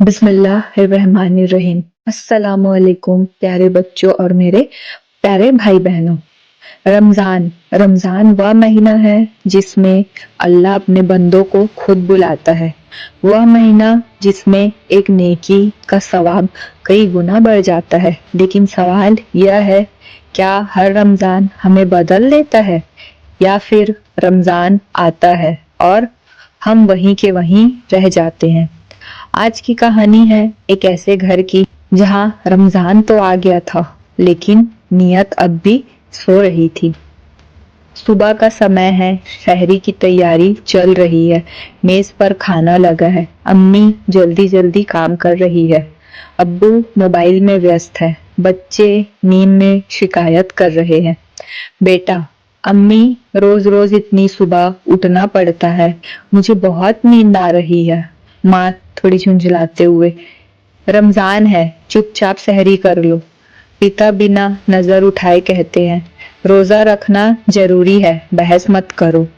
बिस्मिल्लाहिर्रहमानिर्रहीम। अस्सलामुअलैकुम प्यारे बच्चों और मेरे प्यारे भाई बहनों। रमजान रमजान वह महीना है जिसमें अल्लाह अपने बंदों को खुद बुलाता है। वह महीना जिसमें एक नेकी का सवाब कई गुना बढ़ जाता है। लेकिन सवाल यह है, क्या हर रमजान हमें बदल देता है या फिर रमजान आता है और हम वहीं के वहीं रह जाते हैं। आज की कहानी है एक ऐसे घर की जहां रमजान तो आ गया था लेकिन नियत अब भी सो रही थी। सुबह का समय है, शहरी की तैयारी चल रही है, मेज पर खाना लगा है, अम्मी जल्दी जल्दी काम कर रही है, अब्बू मोबाइल में व्यस्त है, बच्चे नींद में शिकायत कर रहे हैं। बेटा, अम्मी रोज रोज इतनी सुबह उठना पड़ता है, मुझे बहुत नींद आ रही है। माँ थोड़ी झुंझलाते हुए, रमजान है, चुपचाप सहरी कर लो। पिता बिना नजर उठाए कहते हैं, रोजा रखना जरूरी है, बहस मत करो।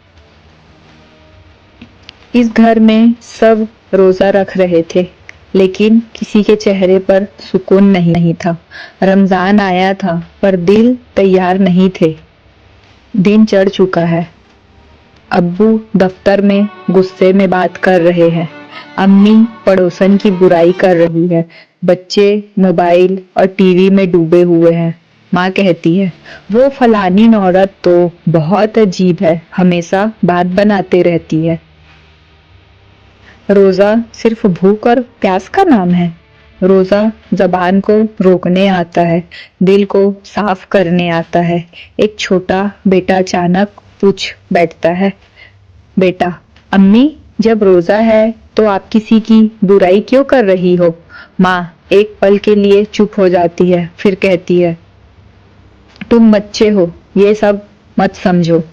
इस घर में सब रोजा रख रहे थे लेकिन किसी के चेहरे पर सुकून नहीं था। रमजान आया था पर दिल तैयार नहीं थे। दिन चढ़ चुका है। अब्बू दफ्तर में गुस्से में बात कर रहे हैं, अम्मी पड़ोसन की बुराई कर रही है, बच्चे मोबाइल और टीवी में डूबे हुए हैं। माँ कहती है, वो फलानी औरत तो बहुत अजीब है, हमेशा बात बनाते रहती है। रोजा सिर्फ भूख और प्यास का नाम है। रोजा जबान को रोकने आता है, दिल को साफ करने आता है। एक छोटा बेटा अचानक पूछ बैठता है, बेटा, अम्मी जब रोजा है तो आप किसी की बुराई क्यों कर रही हो। माँ एक पल के लिए चुप हो जाती है, फिर कहती है, तुम बच्चे हो, ये सब मत समझो।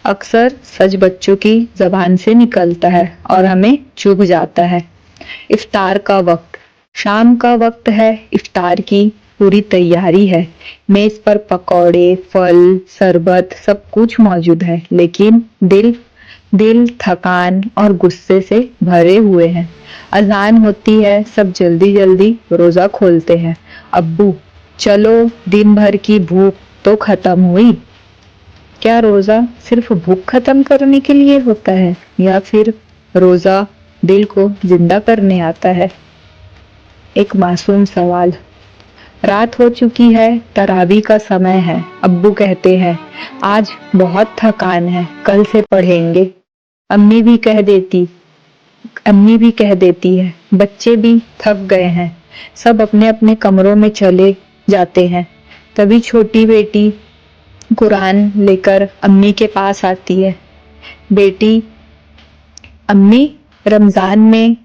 अक्सर सच बच्चों की जबान से निकलता है और हमें चुभ जाता है। इफ्तार का वक्त, शाम का वक्त है। इफ्तार की पूरी तैयारी है, मेज पर पकौड़े, फल, शरबत सब कुछ मौजूद है, लेकिन दिल दिल थकान और गुस्से से भरे हुए हैं। अजान होती है, सब जल्दी जल्दी रोजा खोलते हैं। अब्बू, चलो दिन भर की भूख तो खत्म हुई। क्या रोजा सिर्फ भूख खत्म करने के लिए होता है या फिर रोजा दिल को जिंदा करने आता है। एक मासूम सवाल। रात हो चुकी है, तरावी का समय है। अब्बू कहते हैं, आज बहुत थकान है, कल से पढ़ेंगे। अम्मी भी कह देती है, बच्चे भी थक गए हैं। सब अपने अपने कमरों में चले जाते हैं। तभी छोटी बेटी कुरान लेकर अम्मी के पास आती है। बेटी, अम्मी रमजान में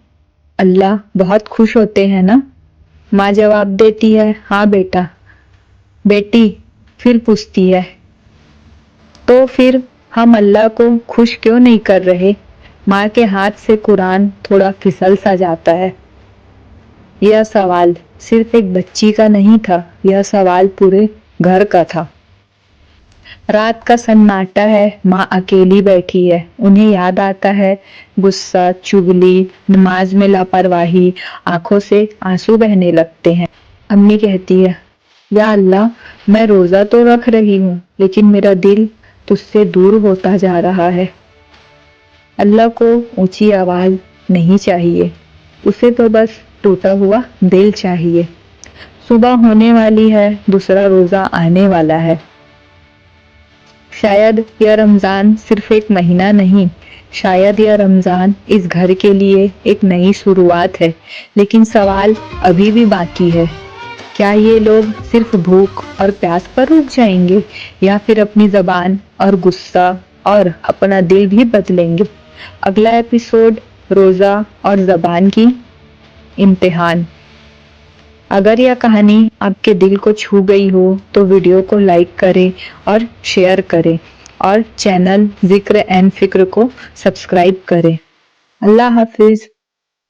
अल्लाह बहुत खुश होते हैं ना। माँ जवाब देती है, हाँ बेटा। बेटी फिर पूछती है, तो फिर हम अल्लाह को खुश क्यों नहीं कर रहे। माँ के हाथ से कुरान थोड़ा फिसल सा जाता है। यह सवाल सिर्फ एक बच्ची का नहीं था, यह सवाल पूरे घर का था। रात का सन्नाटा है, माँ अकेली बैठी है। उन्हें याद आता है गुस्सा, चुगली, नमाज में लापरवाही, आंखों से आंसू बहने लगते हैं। अम्मी कहती है, या अल्लाह, मैं रोजा तो रख रही हूँ लेकिन मेरा दिल तुझसे दूर होता जा रहा है। अल्लाह को ऊंची आवाज नहीं चाहिए, उसे तो बस टूटा हुआ दिल चाहिए। सुबह होने वाली है, दूसरा रोजा आने वाला है। शायद यह रमजान सिर्फ एक महीना नहीं, शायद यह रमजान इस घर के लिए एक नई शुरुआत है। लेकिन सवाल अभी भी बाकी है, क्या ये लोग सिर्फ भूख और प्यास पर रुक जाएंगे या फिर अपनी जबान और गुस्सा और अपना दिल भी बदलेंगे। अगला एपिसोड, रोजा और जबान की इम्तिहान। अगर यह कहानी आपके दिल को छू गई हो तो वीडियो को लाइक करें और शेयर करें और चैनल जिक्र एंड फिक्र को सब्सक्राइब करें। अल्लाह हाफिज।